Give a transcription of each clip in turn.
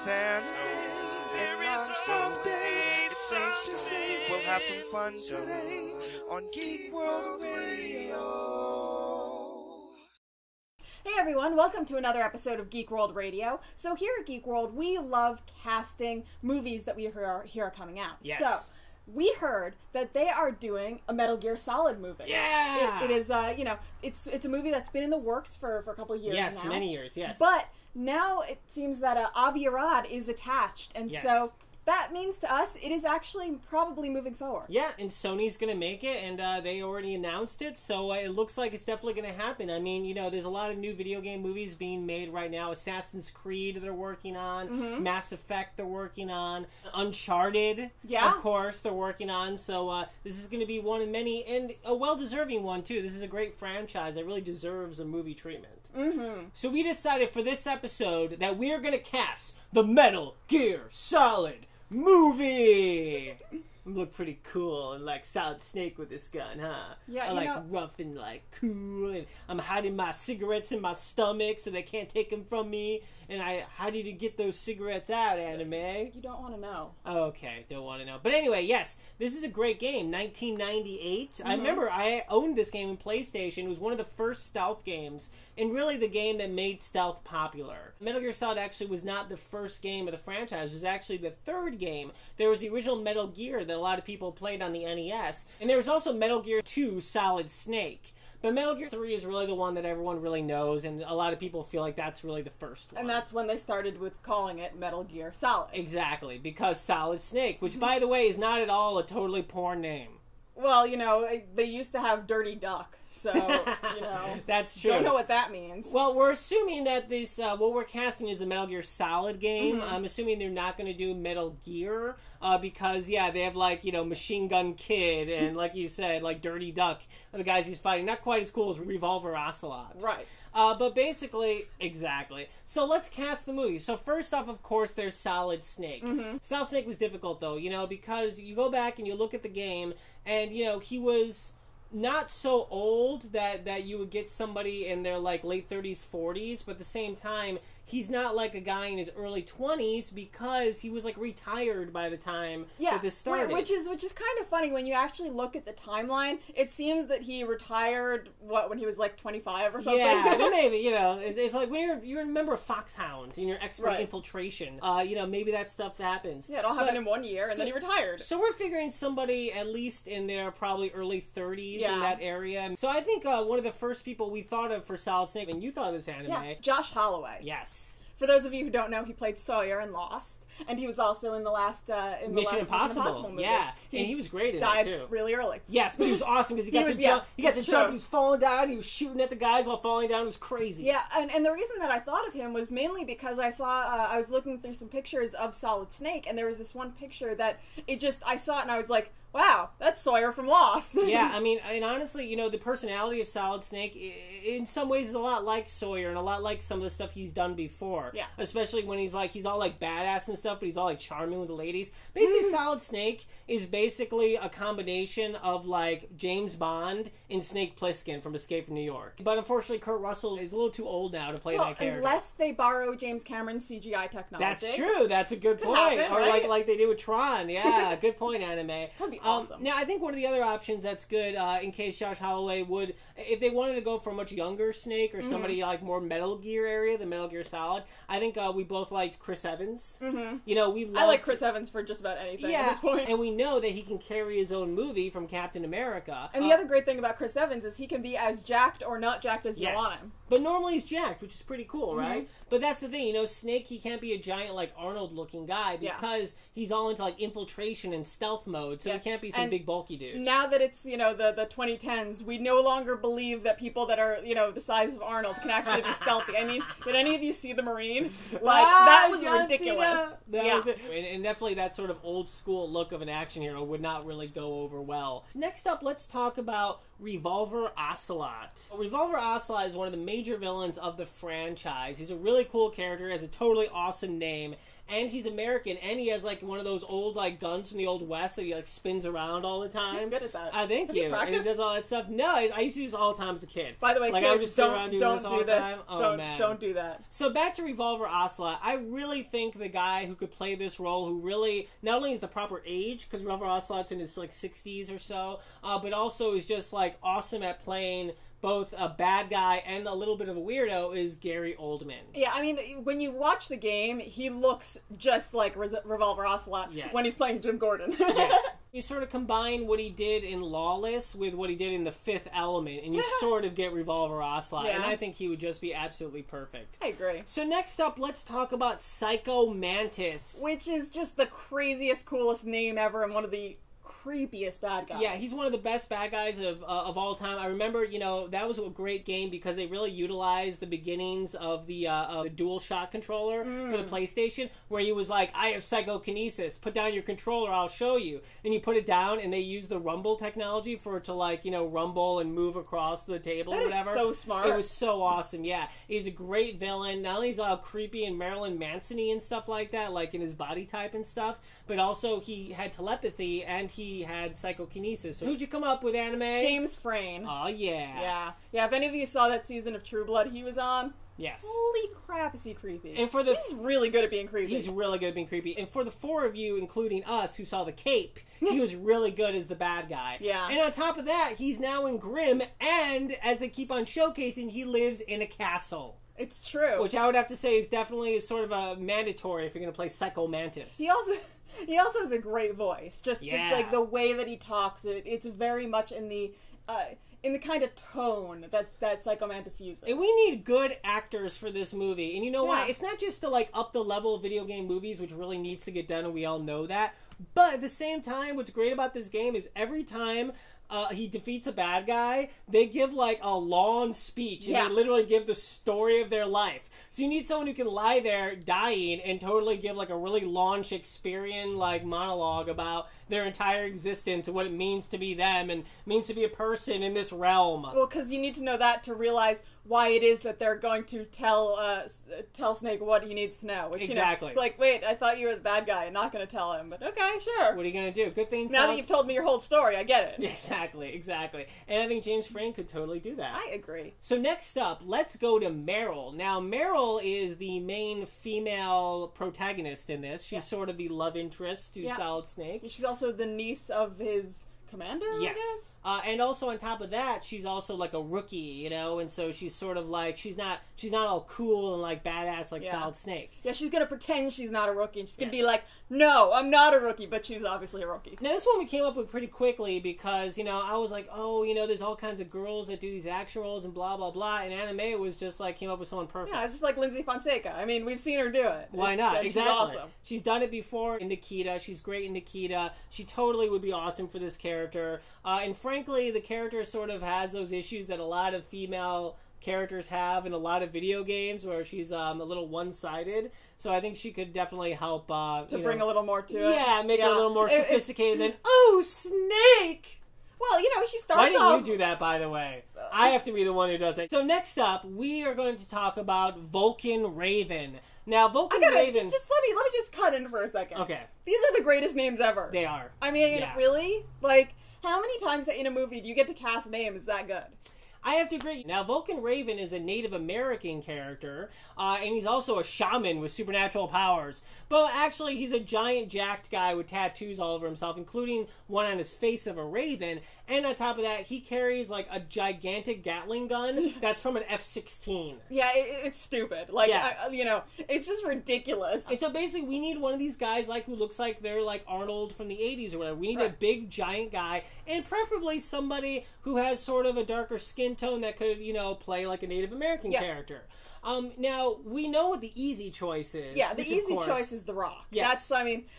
with AnnaMay and non-stop day. It's safe to say we'll have some fun today on Geek World Radio. Hey everyone, welcome to another episode of Geek World Radio. So here at Geek World, we love casting movies that we hear are coming out. Yes. So we heard that they are doing a Metal Gear Solid movie. Yeah! It is, it's a movie that's been in the works for a couple of years now. Yes, many years, yes. But now it seems that Avi Arad is attached, and Yes. so that means to us it is actually probably moving forward. Yeah, and Sony's going to make it, and they already announced it, so it looks like it's definitely going to happen. I mean, you know, there's a lot of new video game movies being made right now. Assassin's Creed they're working on, Mass Effect they're working on, Uncharted, of course, they're working on. So this is going to be one of many, and a well-deserving one, too. This is a great franchise that really deserves a movie treatment. So we decided for this episode that we are going to cast the Metal Gear Solid movie. I look pretty cool and like Solid Snake with this gun, huh? Yeah, I like rough and like cool, and I'm hiding my cigarettes in my stomach so they can't take them from me. And how did you get those cigarettes out, AnnaMay? You don't want to know. Oh, okay, don't want to know. But anyway, yes, this is a great game. 1998. I remember I owned this game in PlayStation. It was one of the first stealth games, and really the game that made stealth popular. Metal Gear Solid actually was not the first game of the franchise. It was actually the third game. There was the original Metal Gear that a lot of people played on the NES, and there was also Metal Gear 2 Solid Snake. But Metal Gear 3 is really the one that everyone really knows, and a lot of people feel like that's really the first one. And that's when they started with calling it Metal Gear Solid. Exactly, because Solid Snake, which, by the way, is not at all a totally porn name. Well, you know, they used to have Dirty Duck, so, you know. That's true. Don't know what that means. Well, we're assuming that this, what we're casting is the Metal Gear Solid game. I'm assuming they're not going to do Metal Gear, because, yeah, they have, like, you know, Machine Gun Kid, and like you said, like, Dirty Duck are the guys he's fighting. Not quite as cool as Revolver Ocelot. Right. But basically, exactly. So let's cast the movie. So first off, of course, there's Solid Snake. Solid Snake was difficult, though, you know, because you go back and you look at the game, and, you know, he was not so old that you would get somebody in their, like, late 30s, 40s, but at the same time, he's not like a guy in his early 20s because he was, like, retired by the time that this started. Which is kind of funny when you actually look at the timeline. It seems that he retired, when he was, like, 25 or something? Yeah, well, maybe, you know, it's like when you're a member of Foxhound and you're expert infiltration, you know, maybe that stuff happens. Yeah, it all happened in 1 year, and then he retired. So we're figuring somebody at least in their probably early 30s in that area. So I think one of the first people we thought of for Solid Snake, and you thought of this AnnaMay. Yeah, Josh Holloway. Yes. For those of you who don't know, he played Sawyer in Lost, and he was also in the last Mission Impossible movie. Yeah, and he was great in that too. Died really early. Yes, but he was awesome because he got to jump. He got to jump. He was falling down. He was shooting at the guys while falling down. It was crazy. Yeah, and the reason that I thought of him was mainly because I saw I was looking through some pictures of Solid Snake, and there was this one picture that I saw it and I was like, wow, that's Sawyer from Lost. Yeah, I mean, and honestly, you know, the personality of Solid Snake, in some ways, is a lot like Sawyer and a lot like some of the stuff he's done before. Yeah. Especially when he's all like badass and stuff, but he's all like charming with the ladies. Basically, Solid Snake is basically a combination of like James Bond and Snake Plissken from Escape from New York. But unfortunately, Kurt Russell is a little too old now to play that character. Unless they borrow James Cameron's CGI technology. That's true. That's a good point. Happen, or right? like they did with Tron. Yeah, good point, AnnaMay. That'd be awesome. Now, I think one of the other options that's good, in case Josh Holloway would, if they wanted to go for a much younger Snake or somebody like more Metal Gear area than Metal Gear Solid, I think we both liked Chris Evans. You know, I like Chris Evans for just about anything at this point. And we know that he can carry his own movie from Captain America. And the other great thing about Chris Evans is he can be as jacked or not jacked as you want him. But normally he's jacked, which is pretty cool, right? But that's the thing, you know, Snake, he can't be a giant, like, Arnold-looking guy because he's all into, like, infiltration and stealth mode, so he can't be some big, bulky dude. Now that it's, you know, the 2010s, we no longer believe that people that are, you know, the size of Arnold can actually be stealthy. I mean, did any of you see The Marine? Like, that was ridiculous. And definitely that sort of old-school look of an action hero would not really go over well. Next up, let's talk about Revolver Ocelot. Revolver Ocelot is one of the major villains of the franchise. He's a really cool character, has a totally awesome name, and he's American, and he has like one of those old like guns from the old West that he like spins around all the time. You're good at that. Thank you. And he does all that stuff. No, I used to use it all the time as a kid. By the way, like, kids, I would just sit around doing this all the time. Oh, man. Don't do that. So back to Revolver Ocelot, I really think the guy who could play this role, who really not only is the proper age, because Revolver Ocelot's in his like 60s or so, but also is just like awesome at playing both a bad guy and a little bit of a weirdo, is Gary Oldman. Yeah, I mean, when you watch the game, he looks just like Revolver Ocelot when he's playing Jim Gordon. Yes. You sort of combine what he did in Lawless with what he did in The Fifth Element, and you sort of get Revolver Ocelot, and I think he would just be absolutely perfect. I agree. So next up, let's talk about Psycho Mantis. Which is just the craziest, coolest name ever, and one of the creepiest bad guys. Yeah, he's one of the best bad guys of all time. I remember, that was a great game because they really utilized the beginnings of the DualShock controller for the PlayStation, where he was like, I have psychokinesis, put down your controller, I'll show you. And you put it down, and they used the rumble technology for it to, like, rumble and move across the table or whatever. That is so smart. It was so awesome, yeah. He's a great villain. Not only is he all creepy and Marilyn Manson-y and stuff like that, like in his body type and stuff, but also he had telepathy, and he had psychokinesis. So who'd you come up with, AnnaMay? James Frain. Oh, yeah. Yeah, if any of you saw that season of True Blood he was on, yes. Holy crap, is he creepy. And he's really good at being creepy. He's really good at being creepy. And for the four of you, including us, who saw The Cape, he was really good as the bad guy. Yeah. And on top of that, he's now in Grimm, and as they keep on showcasing, he lives in a castle. It's true. Which I would have to say is definitely sort of a mandatory if you're going to play Psycho Mantis. He also has a great voice. Just like the way that he talks, it's very much in the kind of tone that Psycho Mantis uses. And we need good actors for this movie. And you know why? It's not just to like up the level of video game movies, which really needs to get done, and we all know that. But at the same time, what's great about this game is every time he defeats a bad guy, they give like a long speech, and they literally give the story of their life. So you need someone who can lie there dying and totally give like a really long Shakespearean like monologue about their entire existence and what it means to be them and means to be a person in this realm. Well, because you need to know that to realize why it is that they're going to tell Snake what he needs to know. Which, exactly. It's like, wait, I thought you were the bad guy. I'm not going to tell him, but okay, sure. What are you going to do? Good thing. Now that you've told me your whole story, I get it. Exactly. And I think James Frain could totally do that. I agree. So next up, let's go to Meryl. Now, Meryl is the main female protagonist in this. She's sort of the love interest to Solid Snake. She's also the niece of his commander, I guess? And also on top of that, she's also like a rookie, and so she's sort of like, she's not all cool and like badass like Solid Snake. Yeah, she's gonna pretend she's not a rookie, and she's gonna be like, no, I'm not a rookie, but she's obviously a rookie. Now this one we came up with pretty quickly because, I was like, there's all kinds of girls that do these action roles and blah, blah, blah, and AnnaMay was just like, came up with someone perfect. Yeah, it's just like Lindsay Fonseca. I mean, we've seen her do it. Why not? Exactly. She's awesome. She's done it before in Nikita. She's great in Nikita. She totally would be awesome for this character. And frankly, the character sort of has those issues that a lot of female characters have in a lot of video games where she's a little one-sided. So I think she could definitely help to bring a little more to it. Yeah, make it a little more sophisticated than Snake! Well, she starts Why didn't off... you do that, by the way? I have to be the one who does it. So next up, we are going to talk about Vulcan Raven. Now, Vulcan Raven... Just let me just cut in for a second. Okay. These are the greatest names ever. They are. I mean, really? Like, how many times in a movie do you get to cast names that good? I have to agree. Now, Vulcan Raven is a Native American character, and he's also a shaman with supernatural powers. But actually, he's a giant jacked guy with tattoos all over himself, including one on his face of a raven. And on top of that, he carries, like, a gigantic Gatling gun that's from an F-16. Yeah, it's stupid. Like, it's just ridiculous. And so basically, we need one of these guys, like, who looks like they're, like, Arnold from the 80s or whatever. We need a big, giant guy, and preferably somebody who has sort of a darker skin tone that could, play like a Native American character. Now, we know what the easy choice is. Yeah, the easy choice is The Rock. Yes.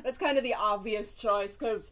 That's kind of the obvious choice, because,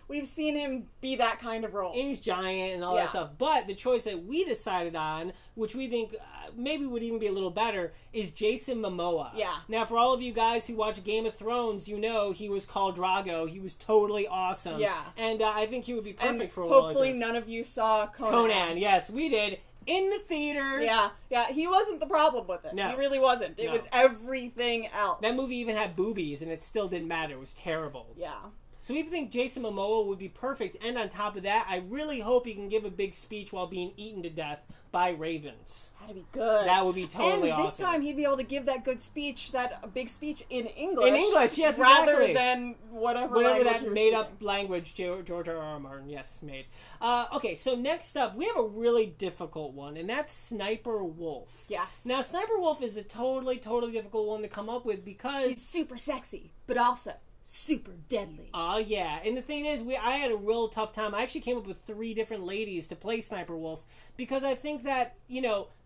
we've seen him be that kind of role. And he's giant and all that stuff. But the choice that we decided on, which we think maybe would even be a little better, is Jason Momoa. Yeah. Now, for all of you guys who watch Game of Thrones, he was Khal Drogo. He was totally awesome. Yeah. And I think he would be perfect for a role role like hopefully this. none of you saw Conan. Conan, yes, we did. in the theaters. Yeah, he wasn't the problem with it. No. He really wasn't. It was everything else. That movie even had boobies, and it still didn't matter. It was terrible. Yeah. So we think Jason Momoa would be perfect, and on top of that, I really hope he can give a big speech while being eaten to death by ravens. That'd be good. That would be totally awesome. And this time he'd be able to give that big speech in English. In English, yes, rather exactly. than whatever that made-up language George R.R. Martin, made. Okay, so next up, we have a really difficult one, and that's Sniper Wolf. Yes. Now, Sniper Wolf is a totally difficult one to come up with because... she's super sexy, but also super deadly. Yeah. And the thing is, I had a real tough time. I actually came up with 3 different ladies to play Sniper Wolf because I think that,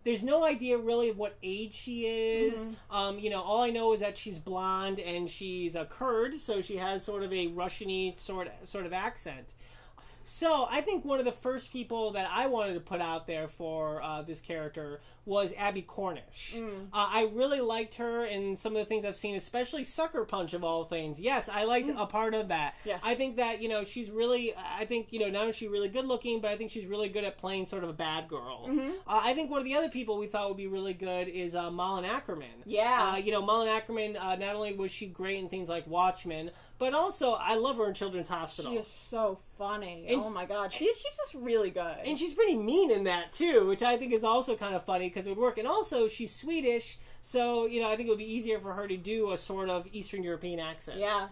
there's no idea really of what age she is. Mm-hmm. All I know is that she's blonde and she's a Kurd, so she has sort of a Russian-y sort of accent. So, I think one of the first people that I wanted to put out there for this character was Abby Cornish. I really liked her in some of the things I've seen, especially Sucker Punch of all things. Yes, I liked a part of that. Yes. I think that, she's really, not only is she really good looking, but I think she's really good at playing sort of a bad girl. Mm-hmm. I think one of the other people we thought would be really good is Malin Ackerman. Yeah. Malin Ackerman, not only was she great in things like Watchmen, but also I love her in Children's Hospital. She is so funny. Oh my god. She's just really good. And she's pretty mean in that too, which I think is also kind of funny because it would work. And also she's Swedish, so I think it would be easier for her to do a sort of Eastern European accent. Yeah.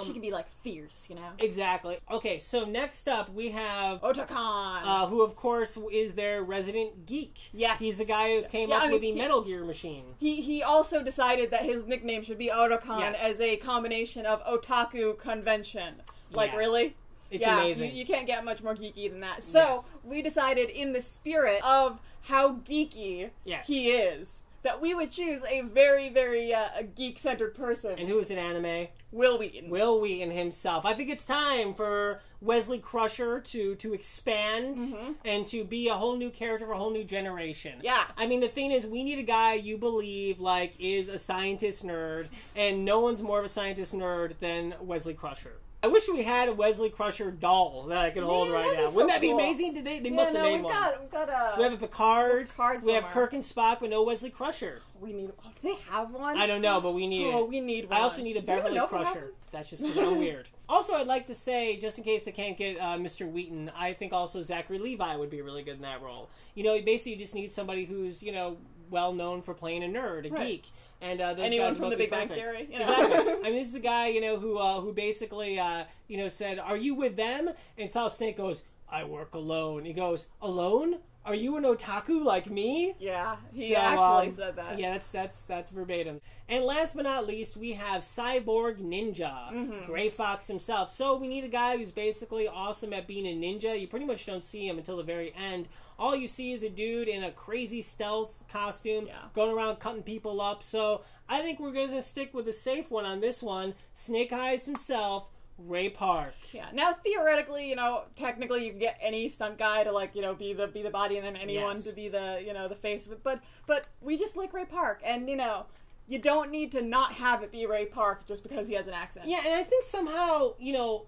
She could be like fierce, Exactly. Okay, so next up we have Otacon, who of course is their resident geek. Yes, he's the guy who came up with the Metal Gear machine. He also decided that his nickname should be Otacon as a combination of otaku convention. Like really. It's amazing. You can't get much more geeky than that. So, we decided in the spirit of how geeky he is, that we would choose a very, very geek-centered person. And who is an anime? Will Wheaton. Will Wheaton himself. I think it's time for Wesley Crusher to expand and to be a whole new character for a whole new generation. Yeah. I mean, the thing is, we need a guy you believe, is a scientist nerd, and no one's more of a scientist nerd than Wesley Crusher. I wish we had a Wesley Crusher doll that I could hold right now. Wouldn't that be amazing? They must have made one. We have a Picard. We have Kirk and Spock, but no Wesley Crusher. We need. Oh, do they have one? I don't know, but we need it. Oh, we need one. I also need a Beverly Crusher. That's just because I'm weird. Also, I'd like to say, just in case they can't get Mr. Wheaton, I think also Zachary Levi would be really good in that role. Basically, you just need somebody who's, well known for playing a nerd, a geek. And those anyone guys from The Big Bang Theory, Exactly. I mean, this is a guy, who basically, said, "Are you with them?" And Solid Snake goes, "I work alone." He goes, "Alone? Are you an otaku like me?" Yeah, he actually said that. Yeah, that's verbatim. And last but not least, we have Cyborg Ninja, Gray Fox himself. So we need a guy who's basically awesome at being a ninja. You pretty much don't see him until the very end. All you see is a dude in a crazy stealth costume going around cutting people up. So I think we're going to stick with a safe one on this one. Snake Eyes himself, Ray Park. Yeah. Now, theoretically, technically you can get any stunt guy to be the body, and then anyone to be the the face of it. But we just like Ray Park, and you don't need to not have it be Ray Park just because he has an accent. Yeah, and I think somehow,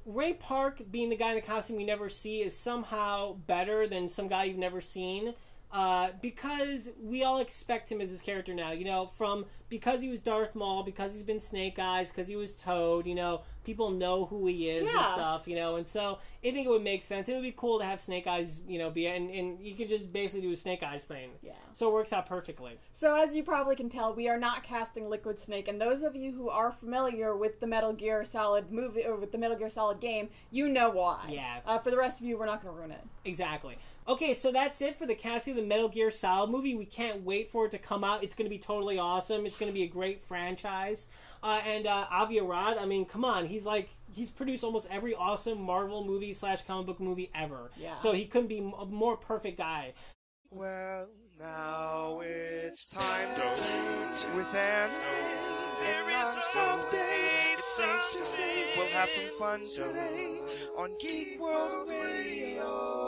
Ray Park being the guy in the costume you never see is somehow better than some guy you've never seen. Because we all expect him as his character now, because he was Darth Maul, because he's been Snake Eyes, because he was Toad, people know who he is and stuff, and so I think it would make sense. It would be cool to have Snake Eyes, be, and you can just basically do a Snake Eyes thing. Yeah. So it works out perfectly. So as you probably can tell, we are not casting Liquid Snake, and those of you who are familiar with the Metal Gear Solid movie, or with the Metal Gear Solid game, you know why. Yeah. For the rest of you, we're not going to ruin it. Exactly. Okay, so that's it for the casting of the Metal Gear Solid movie. We can't wait for it to come out. It's going to be totally awesome. It's going to be a great franchise. And Avi Arad, I mean, come on. He's produced almost every awesome Marvel movie / comic book movie ever. Yeah. So he couldn't be a more perfect guy. Well, now it's time to eat with AnnaMay. Non-stop day. It's safe to say we'll have some fun today on Geek World Radio.